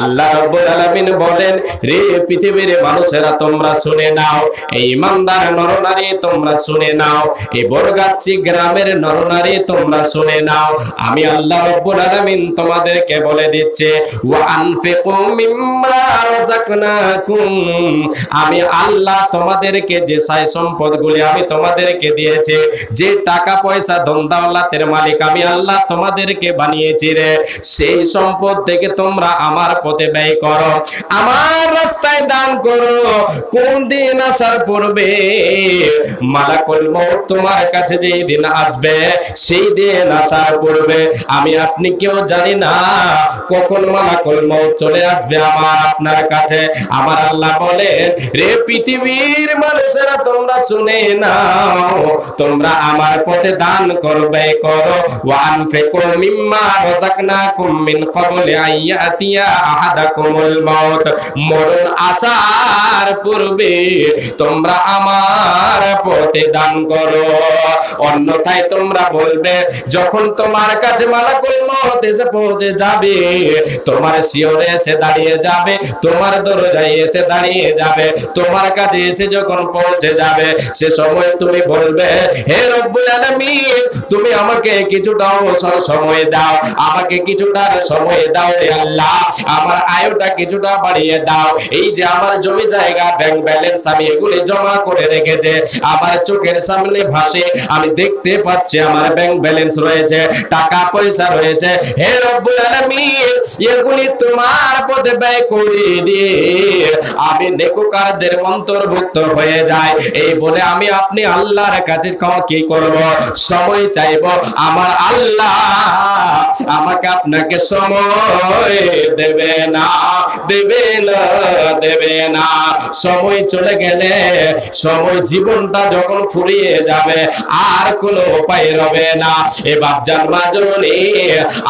আল্লাহ রাব্বুল আলামিন বলেন, রে পৃথিবীর মানুষেরা তোমরা শুনে নাও, এই ইমানদার নরনারী তোমরা শুনে নাও, এই বরগাছি গ্রামের নরনারী তোমরা শুনে নাও, আমি আল্লাহ রাব্বুল আলামিন তোমাদেরকে বলে দিচ্ছে, ওয়া আনফিকু মিম্মা রাযাকনাকুম, আমি আল্লাহ তোমাদেরকে যে সাই সম্পদগুলি আমি তোমাদেরকে দিয়েছি, যে টাকা পয়সা ধন দৌলতের মালিক আমি আল্লাহ তোমাদেরকে বানিয়েছি রে, সেই সম্পদ থেকে তোমরা আমার পথে ব্যয় করো, আমার রাস্তায় দান করো। কোন দিন আসার পূর্বে মালাকুল মউত তোমার কাছে যেই দিন আসবে, সেই দিন আসার পূর্বে আমি আপনি কেউ জানি না কখন মালাকুল মউত চলে আসবে আমার আপনার কাছে। আমার আল্লাহ বলেন, রে পৃথিবীর মানুষেরা তোমরা শুনে নাও, তোমরা আমার পথে দান করবে করো, ওয়া আনফিকু মিম্মা রাযাকনাকুম মিন ক্বাবলি আইয়াতিয়া আহাদাকুমুল মাউত, মরণ আসার পূর্বে তোমরা আমার পথে দান করো। অন্যথায় তোমরা বলবে, যখন তোমার কাছে মালাকুল মউত এসে পৌঁছে যাবে, তোমার শিয়রে এসে দাঁড়িয়ে যাবে, তোমার দরজায় এসে দাঁড়িয়ে যাবে, তোমার কাছে এসে যখন পৌঁছে যাবে, সে সময় তুমি বলবে, হে রব্বুল আলামিন, তুমি আমাকে কিছুটা অবসর সময় দাও, আমাকে কিছুটা সময় দাও রে আল্লাহ, আমার আয়ুটা কিছুটা বাড়িয়ে দাও। এই যে আমার জমি জায়গা ব্যাংক ব্যালেন্স আমি এগুলি জমা করে রেখেছে, আমার চোখের সামনে ভাসে, আমি দেখতে পাচ্ছি আমার ব্যাংক ব্যালেন্স রয়েছে, টাকা পয়সা রয়েছে, হে রব্বুল আলামিন, এগুলি তোমার পথে ব্যয় করে দিয়ে আমি নেককারদের অন্তর্ভুক্ত হয়ে যায়। এই বলে আমি আপনি আল্লাহর কাছে কি করব? সময় চাইব। আমার আল্লাহ আমাকে আপনাকে সময় দেবে না, দেবে না, দেবে না। সময় চলে গেলে, সময় জীবনটা যখন ফুরিয়ে যাবে, আর কোনো উপায় রবে না। এ বাপজান মাজনী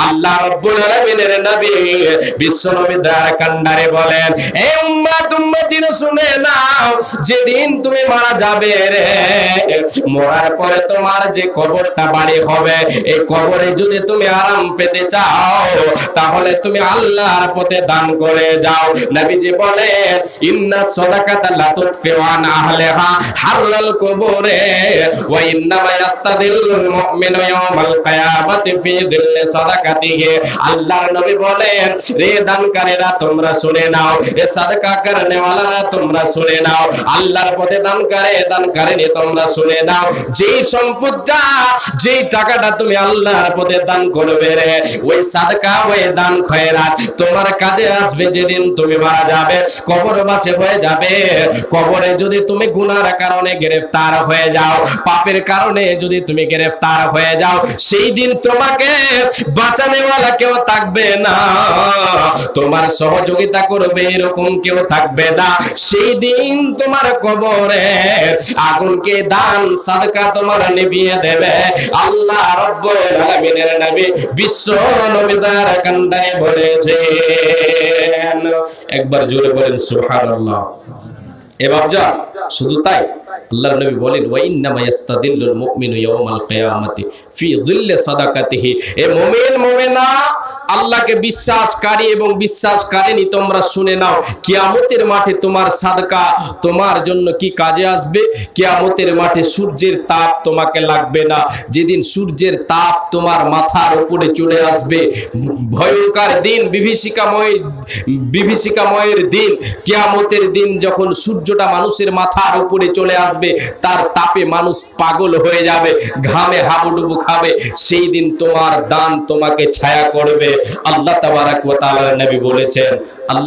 আল্লাহ রাব্বুল আলামিনের নবী বিশ্ব নবী দয়ার কান্ডারে বলেন, এ উম্মত উম্মতিরা শুনে নাও, যেদিন তুমি মারা যাবে রে, মরার পরে তোমার যে কবরটা বাড়ি হবে, এই কবরে যদি তুমি আরাম পেতে চাও, তাহলে তুমি আল্লাহর পথে দান করে যাও। নবীজি বলেন, ইন্না সাদাকাতা লা তুতফিউ আন আহলিহা হাররাল কুবুরে ওয়া ইন্নামা ইয়াস্তাদিল্লুল মুমিনু ইয়াওমাল কিয়ামাতি ফি দিল্লি সাদাকাতিহি। আল্লাহর নবী বলেন, রে দানকারীরা তোমরা শুনে নাও, এ সাদকা করনে ওয়ালারা তোমরা শুনে নাও, আল্লাহর পথে দানকারী তোমরা শুনে নাও, যেই সম্পদটা, যেই টাকাটা তুমি আল্লাহর পথে দান করবে রে, ওই সাদকা, ওই দান খয়রাত তোমার কাজে আসবে যেদিন তুমি মারা যাবে, কবরবাসী হয়ে যাবে। কবরে যদি তুমি গুনার কারণে গ্রেফতার হয়ে যাও, পাপের কারণে যদি তুমি গ্রেফতার হয়ে যাও, সেই দিন তোমাকে বাঁচানেওয়ালা কেউ থাকবে না, তোমার সহযোগিতা করবে এরকম কেউ থাকবে না। সেই দিন তোমার কবরে আগুনকে দান সাদকা তোমার নিভিয়ে দেবে। আল্লাহ রাব্বুল আলামিনের নবী বিশ্ব নবী দয়ার কান্ডারে বলেছেন। একবার জোরে বলেন সুবহানাল্লাহ। এ বাপজা, শুধু তাই, আল্লাহর নবী বলেন, ওয়া ইন্নামা ইয়াস্তাদিল্লুল মুমিনু ইয়াওমাল কিয়ামাতি ফি যিল্লি সাদাকাতিহি। এ মুমিন মুমিনা, আল্লাহকে বিশ্বাসকারী এবং বিশ্বাসকারিনী তোমরা শুনে নাও, কিয়ামতের মাঠে তোমার সাদকা তোমার জন্য কি কাজে আসবে। কিয়ামতের মাঠে সূর্যের তাপ তোমাকে লাগবে না। যেদিন সূর্যের তাপ তোমার মাথার উপরে চলে আসবে, ভয়ঙ্কর দিন, বিভীষিকাময়ের দিন, কিয়ামতের দিন, যখন সূর্যটা মানুষের মাথার উপরে চলে আসবে, তার তাপে মানুষ পাগল হয়ে যাবে, ঘামে হাবুডুবু খাবে, সেই দিন তোমার দান তোমাকে ছায়া করবে। আল্লাহ তাবারাক ওয়া তাআলার নবী বলেছেন, আল্লাহ